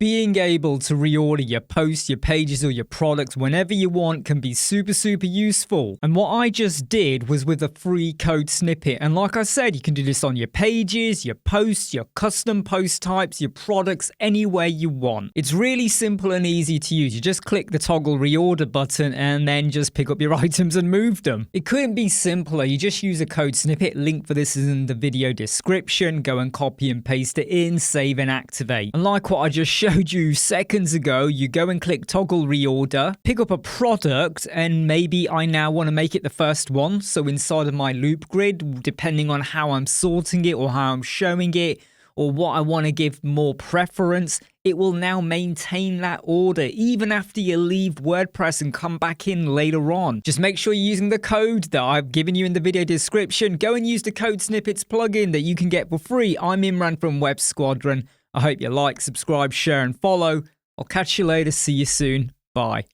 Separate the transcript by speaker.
Speaker 1: Being able to reorder your posts, your pages, or your products whenever you want can be super useful. And what I just did was with a free code snippet. And like I said, you can do this on your pages, your posts, your custom post types, your products, anywhere you want. It's really simple and easy to use. You just click the toggle reorder button and then just pick up your items and move them. It couldn't be simpler. You just use a code snippet. Link for this is in the video description. Go and copy and paste it in, save and activate. And like what I just showed you seconds ago, you go and click toggle reorder, pick up a product, and maybe I now want to make it the first one. So inside of my loop grid, depending on how I'm sorting it or how I'm showing it, or what I want to give more preference, it will now maintain that order even after you leave WordPress and come back in later on. Just make sure you're using the code that I've given you in the video description. Go and use the code snippets plugin that you can get for free. I'm Imran from Web Squadron. I hope you like, subscribe, share, and follow. I'll catch you later. See you soon. Bye.